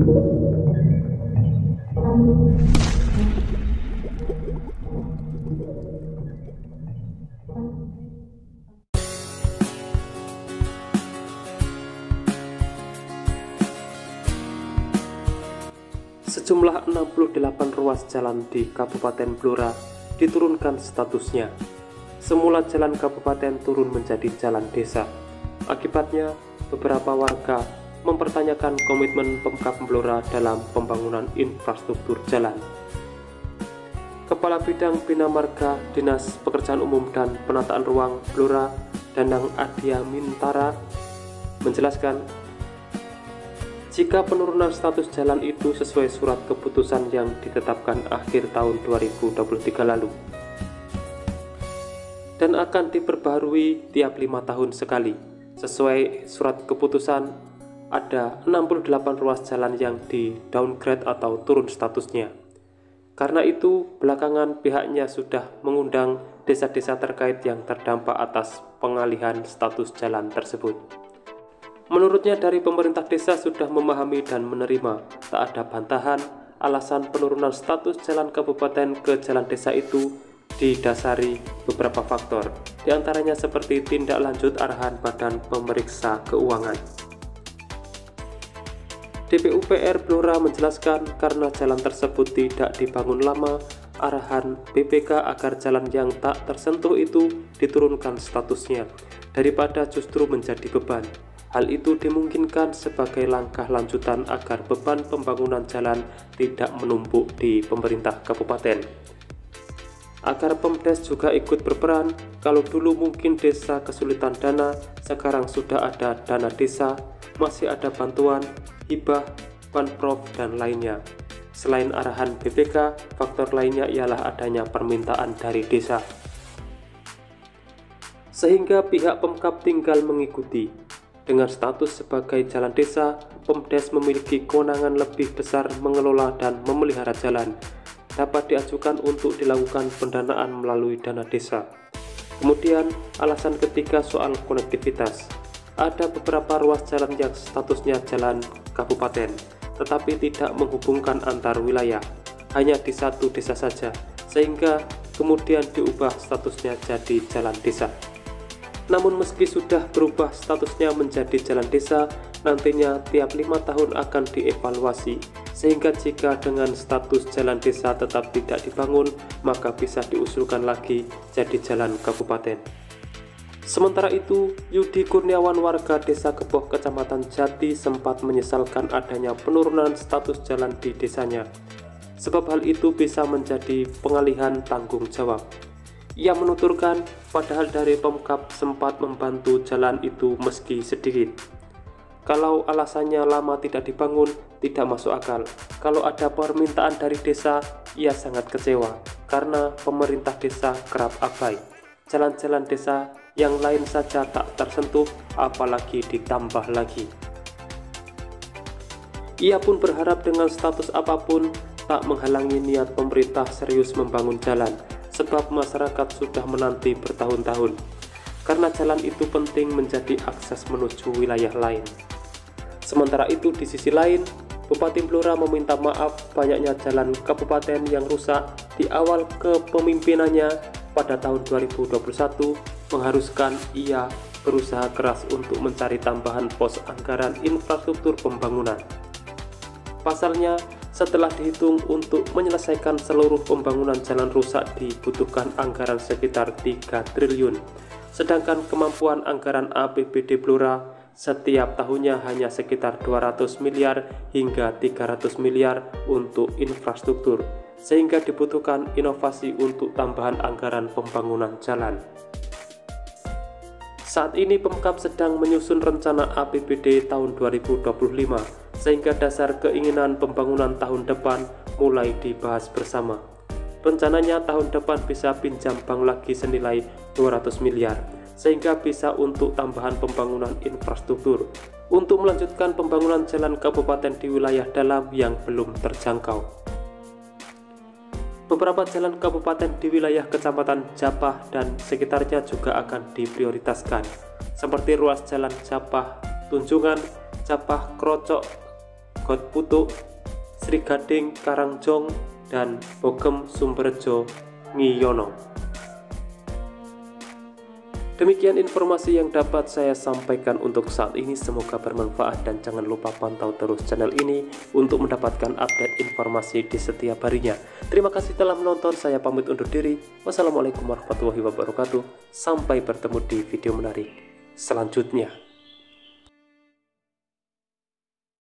Sejumlah 68 ruas jalan di Kabupaten Blora diturunkan statusnya. Semula jalan kabupaten turun menjadi jalan desa. Akibatnya, beberapa warga mempertanyakan komitmen Pemkab Blora dalam pembangunan infrastruktur jalan. Kepala Bidang Bina Marga Dinas Pekerjaan Umum dan Penataan Ruang Blora, Danang Adia Mintara, menjelaskan, jika penurunan status jalan itu sesuai surat keputusan yang ditetapkan akhir tahun 2023 lalu dan akan diperbaharui tiap 5 tahun sekali. Sesuai surat keputusan, ada 68 ruas jalan yang di downgrade atau turun statusnya. Karena itu, belakangan pihaknya sudah mengundang desa-desa terkait yang terdampak atas pengalihan status jalan tersebut. Menurutnya, dari pemerintah desa sudah memahami dan menerima, tak ada bantahan. Alasan penurunan status jalan kabupaten ke jalan desa itu didasari beberapa faktor, diantaranya seperti tindak lanjut arahan Badan Pemeriksa Keuangan. DPUPR Blora menjelaskan karena jalan tersebut tidak dibangun lama, arahan BPK agar jalan yang tak tersentuh itu diturunkan statusnya daripada justru menjadi beban. Hal itu dimungkinkan sebagai langkah lanjutan agar beban pembangunan jalan tidak menumpuk di pemerintah kabupaten. Agar Pemdes juga ikut berperan, kalau dulu mungkin desa kesulitan dana, sekarang sudah ada dana desa, masih ada bantuan, hibah, banprov, dan lainnya. Selain arahan BPK, faktor lainnya ialah adanya permintaan dari desa. Sehingga pihak Pemkab tinggal mengikuti. Dengan status sebagai jalan desa, Pemdes memiliki kewenangan lebih besar mengelola dan memelihara jalan. Dapat diajukan untuk dilakukan pendanaan melalui dana desa. Kemudian, alasan ketiga soal konektivitas. Ada beberapa ruas jalan yang statusnya jalan kabupaten, tetapi tidak menghubungkan antar wilayah, hanya di satu desa saja, sehingga kemudian diubah statusnya jadi jalan desa. Namun meski sudah berubah statusnya menjadi jalan desa, nantinya tiap 5 tahun akan dievaluasi, sehingga jika dengan status jalan desa tetap tidak dibangun, maka bisa diusulkan lagi jadi jalan kabupaten. Sementara itu, Yudi Kurniawan, warga desa Keboh, Kecamatan Jati, sempat menyesalkan adanya penurunan status jalan di desanya, sebab hal itu bisa menjadi pengalihan tanggung jawab. Ia menuturkan, padahal dari Pemkab sempat membantu jalan itu meski sedikit. Kalau alasannya lama tidak dibangun, tidak masuk akal. Kalau ada permintaan dari desa, ia sangat kecewa, karena pemerintah desa kerap abai. Jalan-jalan desa yang lain saja tak tersentuh, apalagi ditambah lagi. Ia pun berharap dengan status apapun, tak menghalangi niat pemerintah serius membangun jalan, sebab masyarakat sudah menanti bertahun-tahun, karena jalan itu penting menjadi akses menuju wilayah lain. Sementara itu, di sisi lain, Bupati Blora meminta maaf banyaknya jalan kabupaten yang rusak di awal kepemimpinannya pada tahun 2021, mengharuskan ia berusaha keras untuk mencari tambahan pos anggaran infrastruktur pembangunan. Pasalnya, setelah dihitung untuk menyelesaikan seluruh pembangunan jalan rusak dibutuhkan anggaran sekitar 3 triliun, sedangkan kemampuan anggaran APBD Blora setiap tahunnya hanya sekitar 200 miliar hingga 300 miliar untuk infrastruktur, sehingga dibutuhkan inovasi untuk tambahan anggaran pembangunan jalan. Saat ini Pemkab sedang menyusun rencana APBD tahun 2025, sehingga dasar keinginan pembangunan tahun depan mulai dibahas bersama. Rencananya tahun depan bisa pinjam bank lagi senilai 200 miliar, sehingga bisa untuk tambahan pembangunan infrastruktur, untuk melanjutkan pembangunan jalan kabupaten di wilayah dalam yang belum terjangkau. Beberapa jalan kabupaten di wilayah Kecamatan Japah dan sekitarnya juga akan diprioritaskan, seperti ruas jalan Japah Tunjungan, Japah Krocok, Got Putuk, Sri Gading Karangjong, dan Bogem Sumberjo Ngiyono. Demikian informasi yang dapat saya sampaikan untuk saat ini, semoga bermanfaat dan jangan lupa pantau terus channel ini untuk mendapatkan update informasi di setiap harinya. Terima kasih telah menonton, saya pamit undur diri. Wassalamualaikum warahmatullahi wabarakatuh. Sampai bertemu di video menarik selanjutnya.